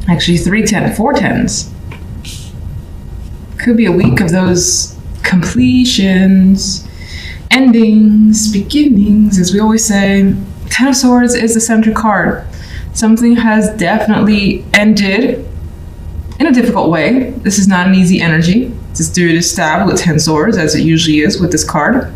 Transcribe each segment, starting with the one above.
Actually, 310, 410s. Could be a week of those completions, endings, beginnings, as we always say. Ten of Swords is the center card. Something has definitely ended in a difficult way. This is not an easy energy. It's due to stab with 10 swords, as it usually is with this card.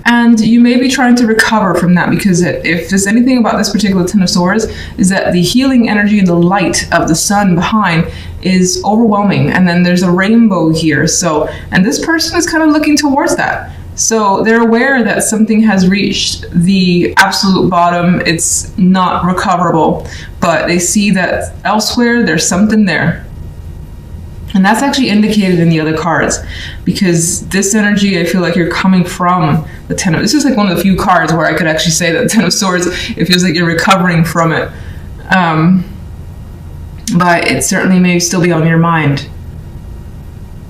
And you may be trying to recover from that, because if there's anything about this particular Ten of Swords, is that the healing energy and the light of the sun behind is overwhelming. And then there's a rainbow here. So, and this person is kind of looking towards that. So they're aware that something has reached the absolute bottom. It's not recoverable, but they see that elsewhere there's something there. And that's actually indicated in the other cards, because this energy, I feel like you're coming from the Ten of... This is like one of the few cards where I could actually say that the Ten of Swords, it feels like you're recovering from it. But it certainly may still be on your mind.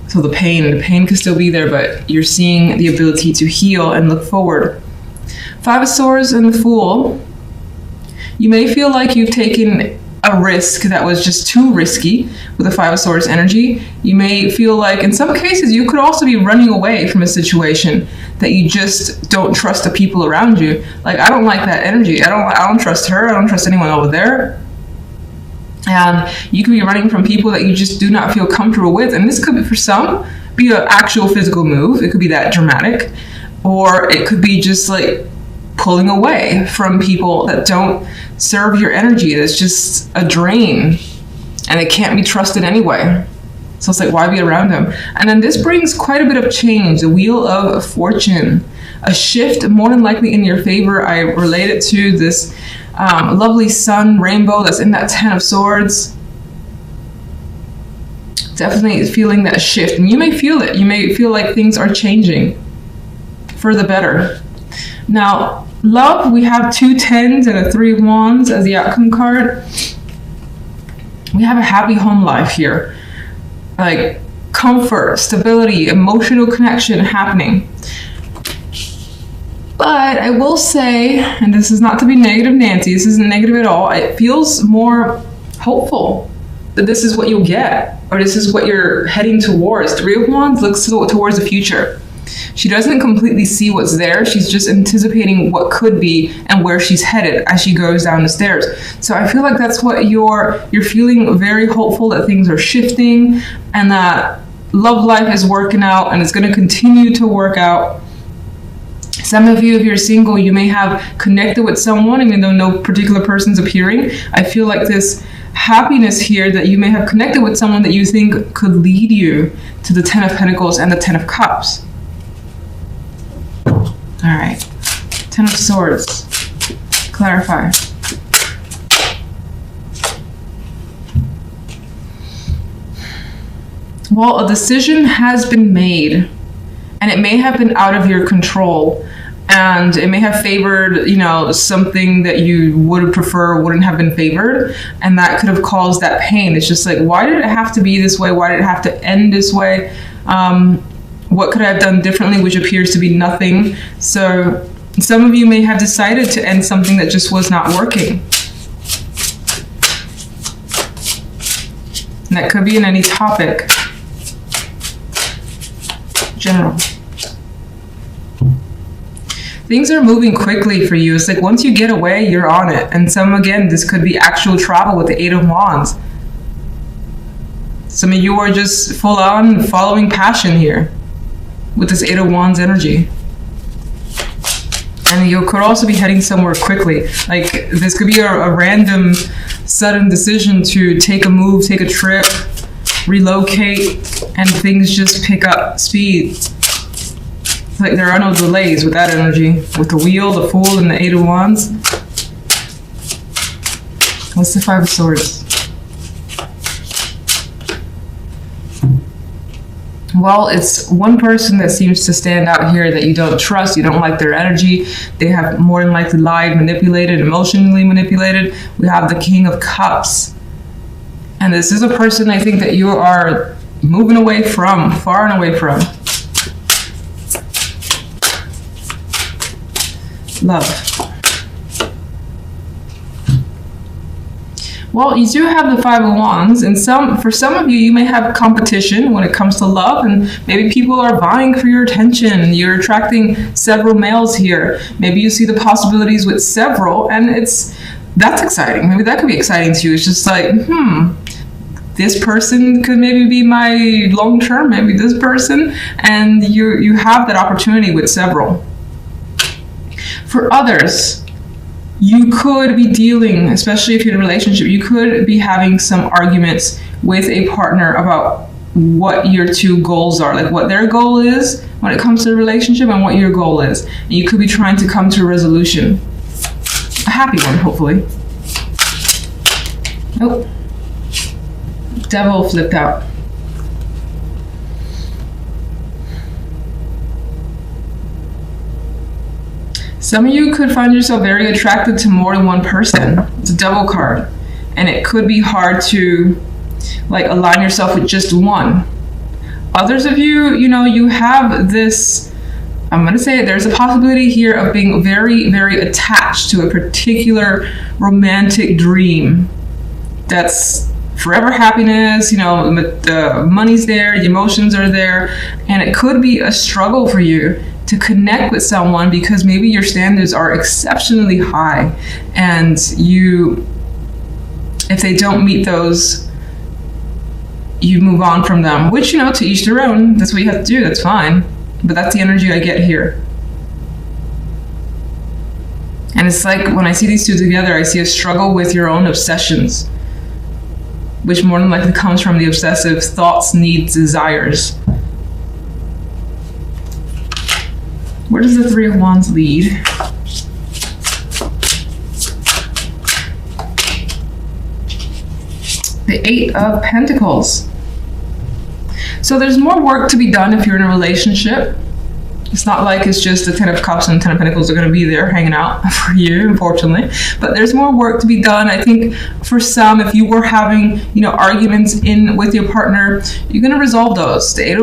So the pain could still be there, but you're seeing the ability to heal and look forward. Five of Swords and the Fool. You may feel like you've taken a risk that was just too risky with the Five of Swords energy. You may feel like in some cases you could also be running away from a situation that you just don't trust the people around you. Like, I don't like that energy. I don't trust her. I don't trust anyone over there. And you could be running from people that you just do not feel comfortable with. And this could be, for some, be an actual physical move. It could be that dramatic. Or it could be just like pulling away from people that don't serve your energy. It's just a drain. And it can't be trusted anyway. So it's like, why be around them? And then this brings quite a bit of change. The Wheel of Fortune. A shift, more than likely in your favor. I relate it to this lovely sun rainbow that's in that Ten of Swords. Definitely feeling that shift. And you may feel it. You may feel like things are changing for the better. Now, love, we have 2 tens and a 3 of wands as the outcome card. We have a happy home life here. Like comfort, stability, emotional connection happening. But I will say, and this is not to be negative Nancy, this isn't negative at all, it feels more hopeful that this is what you'll get, or this is what you're heading towards. 3 of wands looks towards the future. She doesn't completely see what's there. She's just anticipating what could be and where she's headed as she goes down the stairs. So I feel like that's what you're feeling, very hopeful that things are shifting and that love life is working out and it's going to continue to work out. Some of you, if you're single, you may have connected with someone, even though no particular person's appearing. I feel like this happiness here that you may have connected with someone that you think could lead you to the Ten of Pentacles and the Ten of Cups. All right, Ten of Swords, clarify. Well, a decision has been made, and it may have been out of your control, and it may have favored, you know, something that you would prefer wouldn't have been favored, and that could have caused that pain. It's just like, why did it have to be this way? Why did it have to end this way? What could I have done differently, which appears to be nothing. So some of you may have decided to end something that just was not working. And that could be in any topic. General. Things are moving quickly for you. It's like once you get away, you're on it. And again, this could be actual travel with the 8 of wands. Some of you are just full on following passion here with this 8 of wands energy. And you could also be heading somewhere quickly. Like this could be a random, sudden decision to take a move, take a trip, relocate, and things just pick up speed. It's like there are no delays with that energy. With the Wheel, the Fool, and the 8 of wands. What's the 5 of swords? Well, it's one person that seems to stand out here that you don't trust. You don't like their energy. They have more than likely lied, manipulated, emotionally manipulated. We have the King of Cups. And this is a person I think that you are moving away from, far and away from. Love. Well, you do have the Five of Wands, and for some of you, you may have competition when it comes to love, and maybe people are vying for your attention. You're attracting several males here. Maybe you see the possibilities with several, and that's exciting. Maybe that could be exciting to you. It's just like, this person could maybe be my long term, maybe this person, and you have that opportunity with several. For others, you could be dealing, especially if you're in a relationship, you could be having some arguments with a partner about what your two goals are, like what their goal is when it comes to the relationship and what your goal is. And you could be trying to come to a resolution. A happy one, hopefully. Nope. Devil flipped out. Some of you could find yourself very attracted to more than one person. It's a Devil card. And it could be hard to align yourself with just one. Others of you, you have this, I'm going to say it, there's a possibility here of being very, very attached to a particular romantic dream that's forever happiness, the money's there, the emotions are there, and it could be a struggle for you to connect with someone because maybe your standards are exceptionally high, and if they don't meet those, you move on from them, which, to each their own. That's what you have to do. That's fine. But that's the energy I get here. And it's like when I see these two together, I see a struggle with your own obsessions, which more than likely comes from the obsessive thoughts, needs, desires. Where does the Three of Wands lead? The Eight of Pentacles. So there's more work to be done if you're in a relationship. It's not like it's just the Ten of Cups and Ten of Pentacles are going to be there hanging out for you, unfortunately. But there's more work to be done. I think for some, if you were having, arguments with your partner, you're going to resolve those. The Eight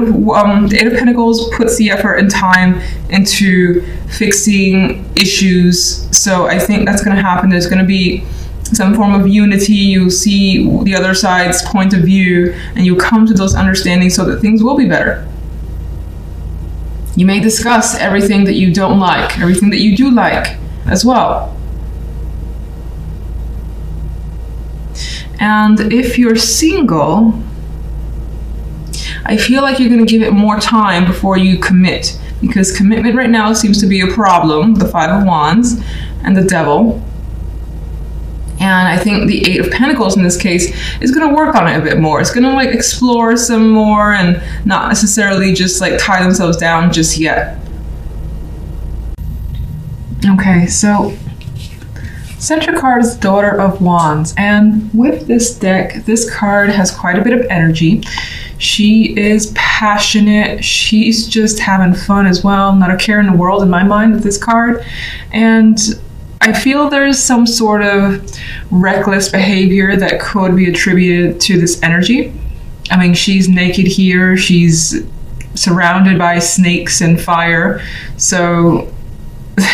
of Pentacles puts the effort and time into fixing issues. So I think that's going to happen. There's going to be some form of unity. You see the other side's point of view, and you come to those understandings so that things will be better. You may discuss everything that you don't like, everything that you do like as well. And if you're single, I feel like you're going to give it more time before you commit, because commitment right now seems to be a problem, the Five of Wands and the Devil. And I think the Eight of Pentacles in this case is going to work on it a bit more. It's going to explore some more and not necessarily just tie themselves down just yet. Okay, so Central card is Daughter of Wands. And with this deck, this card has quite a bit of energy. She is passionate. She's just having fun as well. Not a care in the world in my mind with this card. And I feel there's some sort of reckless behavior that could be attributed to this energy. I mean, she's naked here. She's surrounded by snakes and fire. So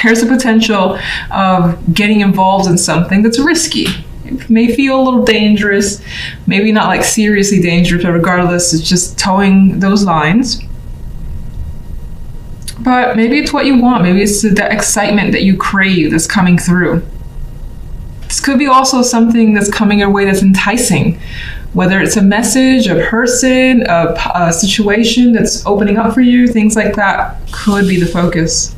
there's a potential of getting involved in something that's risky. It may feel a little dangerous, maybe not seriously dangerous, but regardless, it's just towing those lines. But maybe it's what you want. Maybe it's the excitement that you crave that's coming through. This could be also something that's coming your way that's enticing. Whether it's a message, a person, a situation that's opening up for you, things like that could be the focus.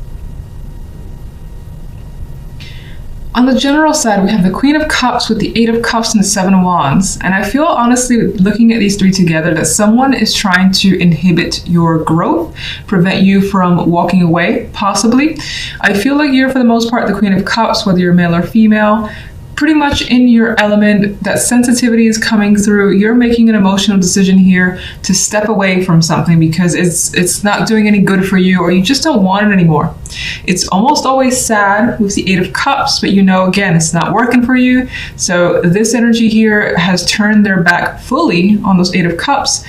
On the general side, we have the Queen of Cups with the Eight of Cups and the Seven of Wands. And I feel, honestly, looking at these three together, that someone is trying to inhibit your growth, prevent you from walking away, possibly. I feel like you're, for the most part, the Queen of Cups, whether you're male or female, pretty much in your element. That sensitivity is coming through. You're making an emotional decision here to step away from something because it's not doing any good for you, or you just don't want it anymore. It's almost always sad with the Eight of Cups, but again, it's not working for you. So this energy here has turned their back fully on those Eight of Cups.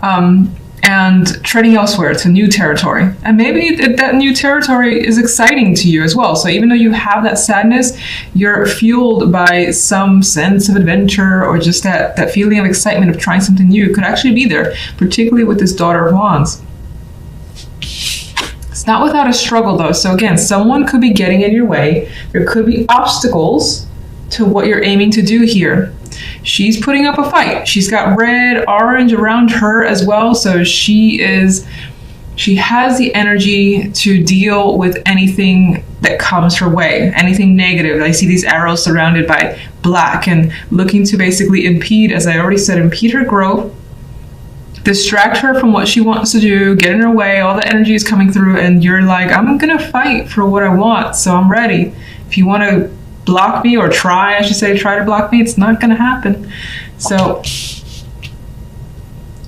And and treading elsewhere to new territory. And maybe that new territory is exciting to you as well. So even though you have that sadness, you're fueled by some sense of adventure, or just that feeling of excitement of trying something new could actually be there, particularly with this Daughter of Wands. It's not without a struggle though. So again, someone could be getting in your way. There could be obstacles to what you're aiming to do here. She's putting up a fight. She's got red, orange around her as well. So she has the energy to deal with anything that comes her way, anything negative. I see these arrows surrounded by black and looking to basically impede, as I already said, impede her growth, distract her from what she wants to do, get in her way. All the energy is coming through, and you're like, I'm gonna fight for what I want, so I'm ready. If you want to block me, or try to block me, it's not gonna happen. So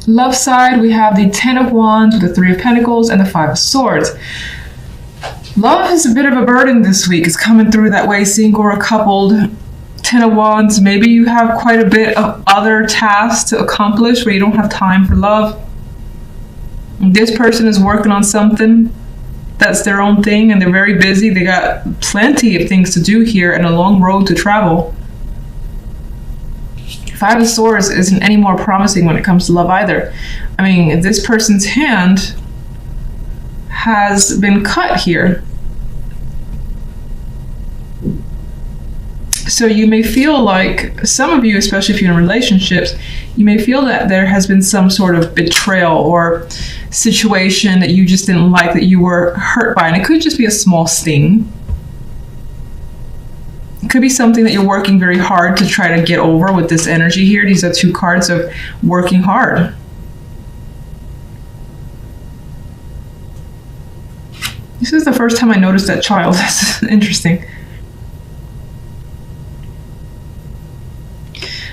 love side, we have the 10 of Wands with the 3 of Pentacles and the 5 of Swords. Love is a bit of a burden this week. It's coming through that way, single or coupled. 10 of Wands, maybe you have quite a bit of other tasks to accomplish where you don't have time for love. This person is working on something that's their own thing, and they're very busy. They got plenty of things to do here and a long road to travel. 5 of Swords isn't any more promising when it comes to love either. I mean, this person's hand has been cut here. So you may feel like, some of you, especially if you're in relationships, you may feel that there has been some sort of betrayal or situation that you just didn't like, that you were hurt by. And it could just be a small sting. It could be something that you're working very hard to try to get over with this energy here. These are 2 cards of working hard. This is the first time I noticed that child. That's interesting.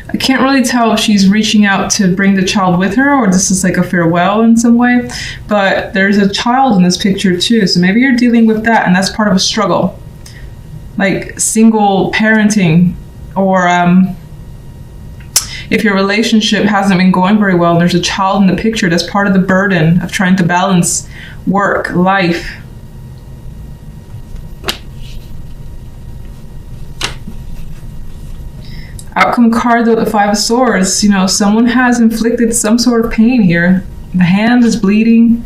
I can't really tell if she's reaching out to bring the child with her, or this is like a farewell in some way, but there's a child in this picture too. So maybe you're dealing with that, and that's part of a struggle, like single parenting, or if your relationship hasn't been going very well and there's a child in the picture, that's part of the burden of trying to balance work, life. Outcome card, though, the 5 of Swords. You know, someone has inflicted some sort of pain here. The hand is bleeding.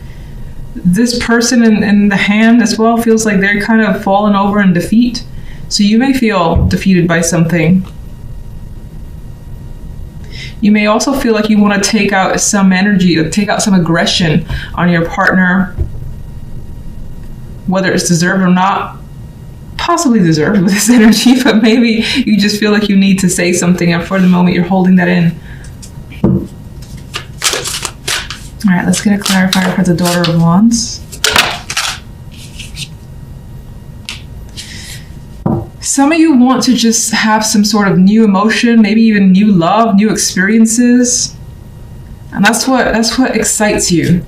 This person in the hand as well feels like they're kind of fallen over in defeat. So you may feel defeated by something. You may also feel like you want to take out some energy, take out some aggression on your partner, whether it's deserved or not. Possibly deserved with this energy, but maybe you just feel like you need to say something, and for the moment you're holding that in. All right, let's get a clarifier for the Daughter of Wands. Some of you want to just have some sort of new emotion, maybe even new love, new experiences, and that's what excites you.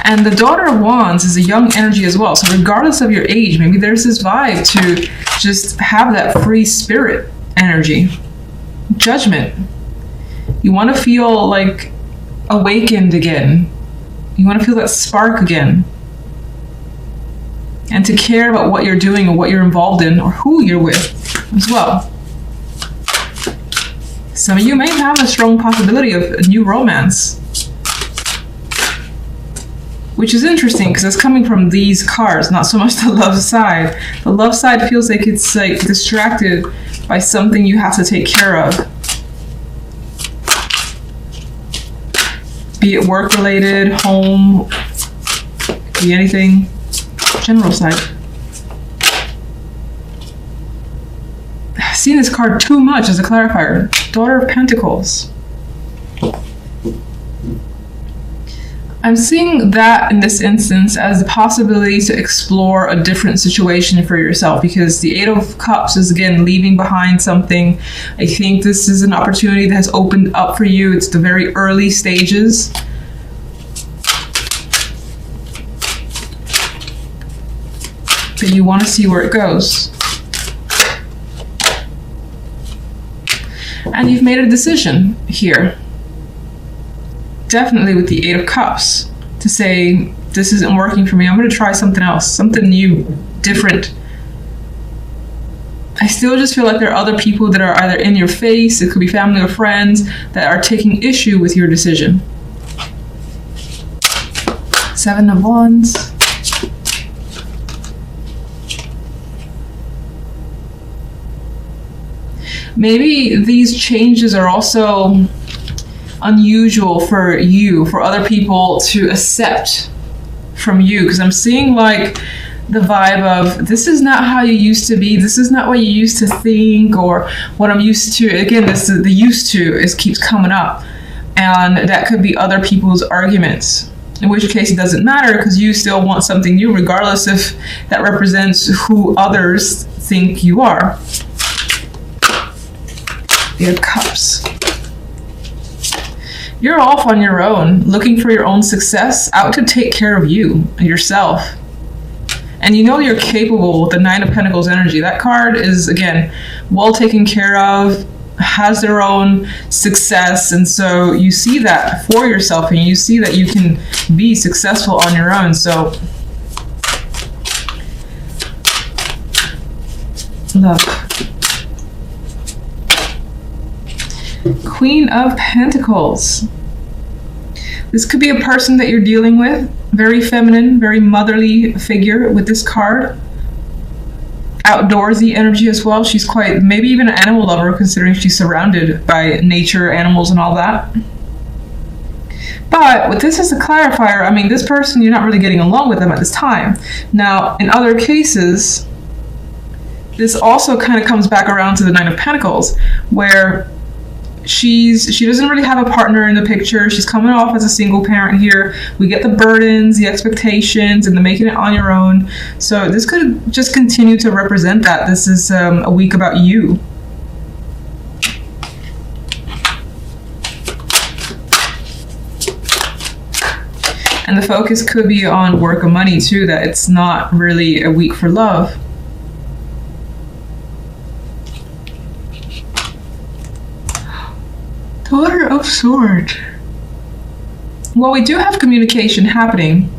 And the Daughter of Wands is a young energy as well. So regardless of your age, maybe there's this vibe to just have that free spirit energy. Judgment. You want to feel like awakened again. You want to feel that spark again. And to care about what you're doing or what you're involved in or who you're with as well. Some of you may have a strong possibility of a new romance, which is interesting because it's coming from these cards, not so much the love side. The love side feels like it's like distracted by something you have to take care of. Be it work related, home, be anything. General side. I've seen this card too much as a clarifier. Daughter of Pentacles. I'm seeing that in this instance as the possibility to explore a different situation for yourself, because the 8 of Cups is again leaving behind something. I think this is an opportunity that has opened up for you. It's the very early stages. But you want to see where it goes. And you've made a decision here definitely with the Eight of Cups to say, this isn't working for me. I'm going to try something else, something new, different. I still just feel like there are other people that are either in your face, it could be family or friends, that are taking issue with your decision. Seven of Wands. Maybe these changes are also unusual for you, for other people to accept from you, because I'm seeing like the vibe of, this is not how you used to be, this is not what you used to think, or what I'm used to. Again, this is the used to keeps coming up, and that could be other people's arguments, in which case it doesn't matter, because you still want something new regardless if that represents who others think you are. The Cups. You're off on your own, looking for your own success, out to take care of you, yourself. And you know you're capable with the Nine of Pentacles energy. That card is, again, well taken care of, has their own success. And so you see that for yourself, and you see that you can be successful on your own. So, love. Queen of Pentacles. This could be a person that you're dealing with. Very feminine, very motherly figure with this card. Outdoorsy energy as well. She's quite, maybe even an animal lover, considering she's surrounded by nature, animals, and all that. But with this as a clarifier, I mean, this person, you're not really getting along with them at this time. Now, in other cases, this also kind of comes back around to the Nine of Pentacles, where she doesn't really have a partner in the picture. She's coming off as a single parent here. We get the burdens, the expectations, and the making it on your own. So this could just continue to represent that. This is a week about you. And the focus could be on work and money too, that it's not really a week for love. Daughter of Swords. Well, we do have communication happening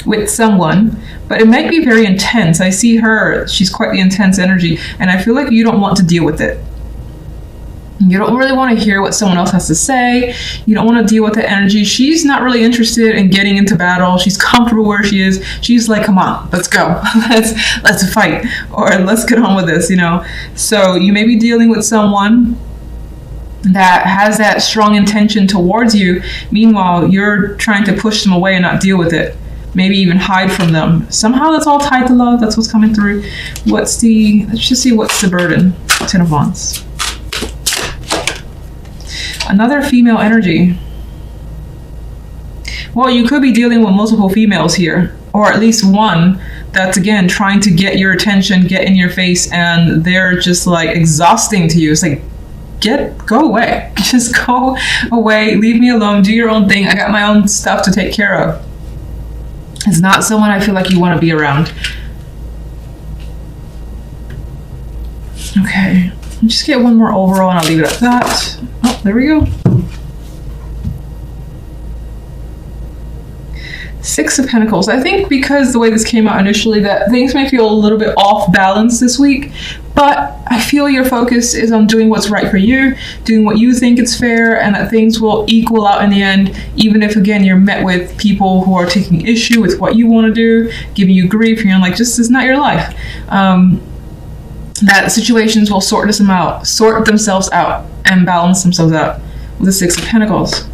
with someone, but it might be very intense. I see her, she's quite the intense energy, and I feel like you don't want to deal with it. You don't really want to hear what someone else has to say. You don't want to deal with the energy. She's not really interested in getting into battle. She's comfortable where she is. She's like, come on, let's go. let's fight, or let's get on with this, you know? So you may be dealing with someone that has that strong intention towards you. Meanwhile, you're trying to push them away and not deal with it. Maybe even hide from them. Somehow that's all tied to love. That's what's coming through. Let's just see what's the burden. Ten of Wands. Another female energy. Well, you could be dealing with multiple females here, or at least one that's, again, trying to get your attention, get in your face, and they're just like exhausting to you. It's like, go away. Just go away. Leave me alone. Do your own thing. I got my own stuff to take care of. It's not someone I feel like you want to be around. Okay. Just get one more overall and I'll leave it at that. Oh, there we go. Six of Pentacles. I think because the way this came out initially, that things may feel a little bit off balance this week, but I feel your focus is on doing what's right for you, doing what you think is fair, and that things will equal out in the end, even if, again, you're met with people who are taking issue with what you want to do, giving you grief, and you're like, this is not your life. That situations will sort themselves out and balance themselves out with the Six of Pentacles.